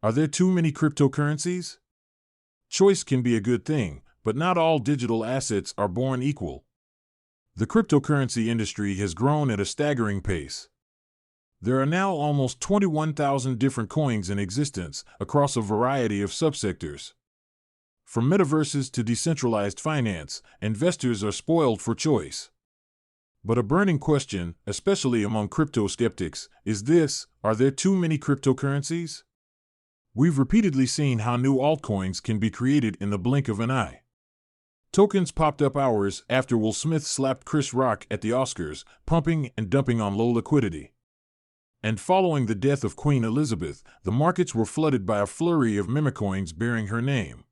Are there too many cryptocurrencies? Choice can be a good thing, but not all digital assets are born equal. The cryptocurrency industry has grown at a staggering pace. There are now almost 21,000 different coins in existence across a variety of subsectors. From metaverses to decentralized finance, investors are spoiled for choice. But a burning question, especially among crypto skeptics, is this: are there too many cryptocurrencies? We've repeatedly seen how new altcoins can be created in the blink of an eye. Tokens popped up hours after Will Smith slapped Chris Rock at the Oscars, pumping and dumping on low liquidity. And following the death of Queen Elizabeth, the markets were flooded by a flurry of memecoins bearing her name.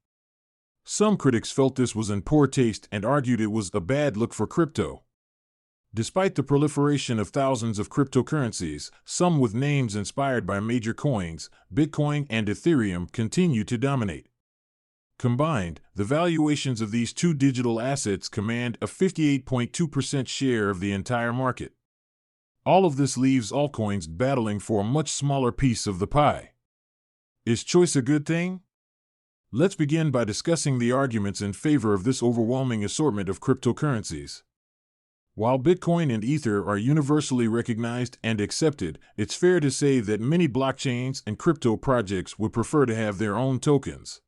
Some critics felt this was in poor taste and argued it was a bad look for crypto. Despite the proliferation of thousands of cryptocurrencies, some with names inspired by major coins, Bitcoin and Ethereum continue to dominate. Combined, the valuations of these two digital assets command a 58.2% share of the entire market. All of this leaves altcoins battling for a much smaller piece of the pie. Is choice a good thing? Let's begin by discussing the arguments in favor of this overwhelming assortment of cryptocurrencies. While Bitcoin and Ether are universally recognized and accepted, it's fair to say that many blockchains and crypto projects would prefer to have their own tokens.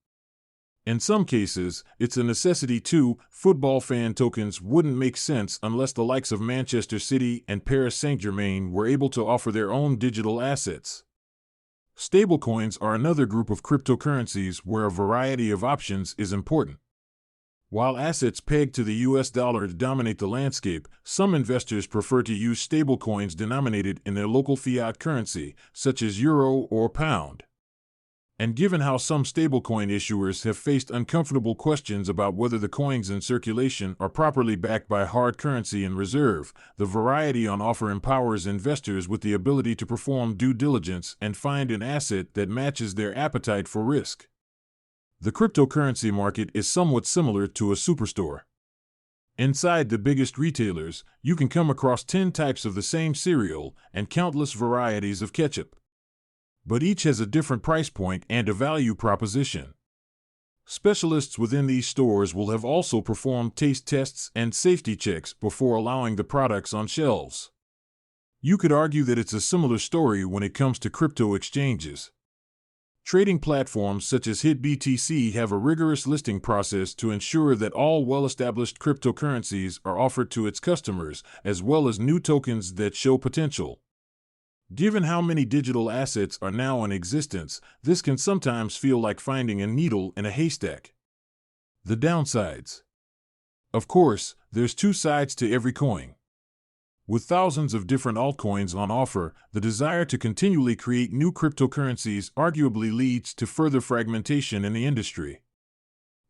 In some cases, it's a necessity too. Football fan tokens wouldn't make sense unless the likes of Manchester City and Paris Saint-Germain were able to offer their own digital assets. Stablecoins are another group of cryptocurrencies where a variety of options is important. While assets pegged to the US dollar dominate the landscape, some investors prefer to use stablecoins denominated in their local fiat currency, such as euro or pound. And given how some stablecoin issuers have faced uncomfortable questions about whether the coins in circulation are properly backed by hard currency and reserve, the variety on offer empowers investors with the ability to perform due diligence and find an asset that matches their appetite for risk. The cryptocurrency market is somewhat similar to a superstore. Inside the biggest retailers, you can come across 10 types of the same cereal and countless varieties of ketchup. But each has a different price point and a value proposition. Specialists within these stores will have also performed taste tests and safety checks before allowing the products on shelves. You could argue that it's a similar story when it comes to crypto exchanges. Trading platforms such as BTC have a rigorous listing process to ensure that all well-established cryptocurrencies are offered to its customers, as well as new tokens that show potential. Given how many digital assets are now in existence, this can sometimes feel like finding a needle in a haystack. The downsides. Of course, there's two sides to every coin. With thousands of different altcoins on offer, the desire to continually create new cryptocurrencies arguably leads to further fragmentation in the industry.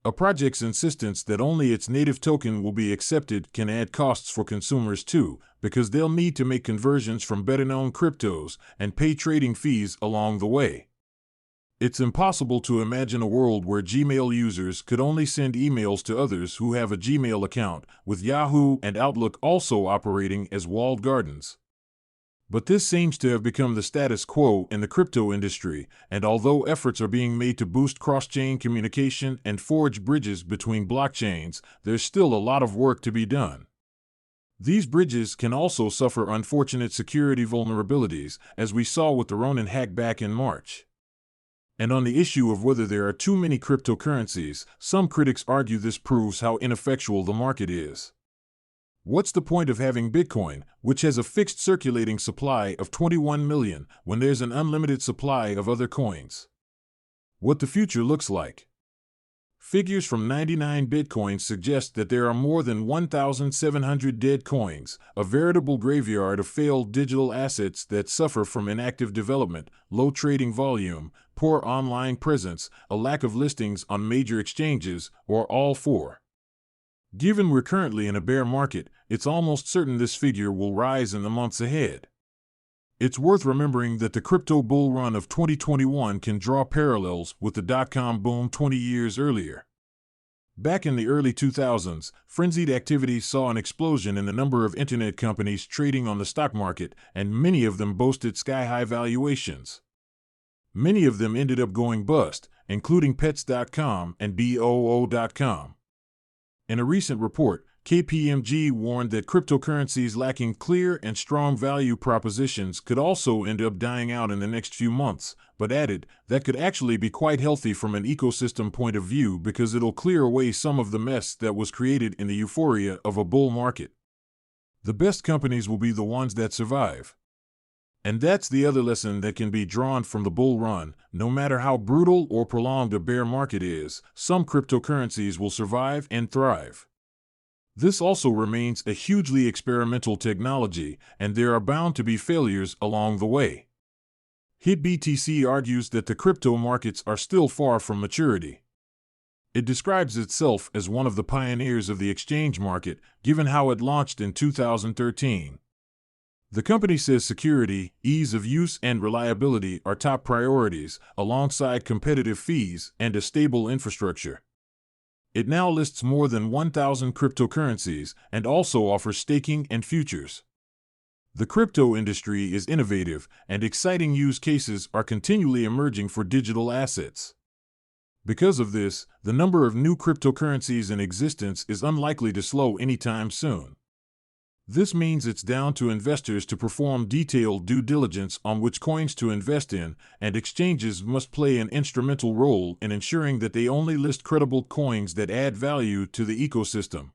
A project's insistence that only its native token will be accepted can add costs for consumers too, because they'll need to make conversions from better-known cryptos and pay trading fees along the way. It's impossible to imagine a world where Gmail users could only send emails to others who have a Gmail account, with Yahoo and Outlook also operating as walled gardens. But this seems to have become the status quo in the crypto industry, and although efforts are being made to boost cross-chain communication and forge bridges between blockchains, there's still a lot of work to be done. These bridges can also suffer unfortunate security vulnerabilities, as we saw with the Ronin hack back in March. And on the issue of whether there are too many cryptocurrencies, some critics argue this proves how ineffectual the market is. What's the point of having Bitcoin, which has a fixed circulating supply of 21 million, when there's an unlimited supply of other coins? What the future looks like. Figures from 99 Bitcoins suggest that there are more than 1,700 dead coins, a veritable graveyard of failed digital assets that suffer from inactive development, low trading volume, poor online presence, a lack of listings on major exchanges, or all four. Given we're currently in a bear market, it's almost certain this figure will rise in the months ahead. It's worth remembering that the crypto bull run of 2021 can draw parallels with the dot-com boom 20 years earlier. Back in the early 2000s, frenzied activity saw an explosion in the number of internet companies trading on the stock market, and many of them boasted sky-high valuations. Many of them ended up going bust, including Pets.com and BOO.com. In a recent report, KPMG warned that cryptocurrencies lacking clear and strong value propositions could also end up dying out in the next few months, but added that could actually be quite healthy from an ecosystem point of view because it'll clear away some of the mess that was created in the euphoria of a bull market. The best companies will be the ones that survive. And that's the other lesson that can be drawn from the bull run. No matter how brutal or prolonged a bear market is, some cryptocurrencies will survive and thrive. This also remains a hugely experimental technology, and there are bound to be failures along the way. HitBTC argues that the crypto markets are still far from maturity. It describes itself as one of the pioneers of the exchange market, given how it launched in 2013. The company says security, ease of use, and reliability are top priorities, alongside competitive fees and a stable infrastructure. It now lists more than 1,000 cryptocurrencies and also offers staking and futures. The crypto industry is innovative, and exciting use cases are continually emerging for digital assets. Because of this, the number of new cryptocurrencies in existence is unlikely to slow anytime soon. This means it's down to investors to perform detailed due diligence on which coins to invest in, and exchanges must play an instrumental role in ensuring that they only list credible coins that add value to the ecosystem.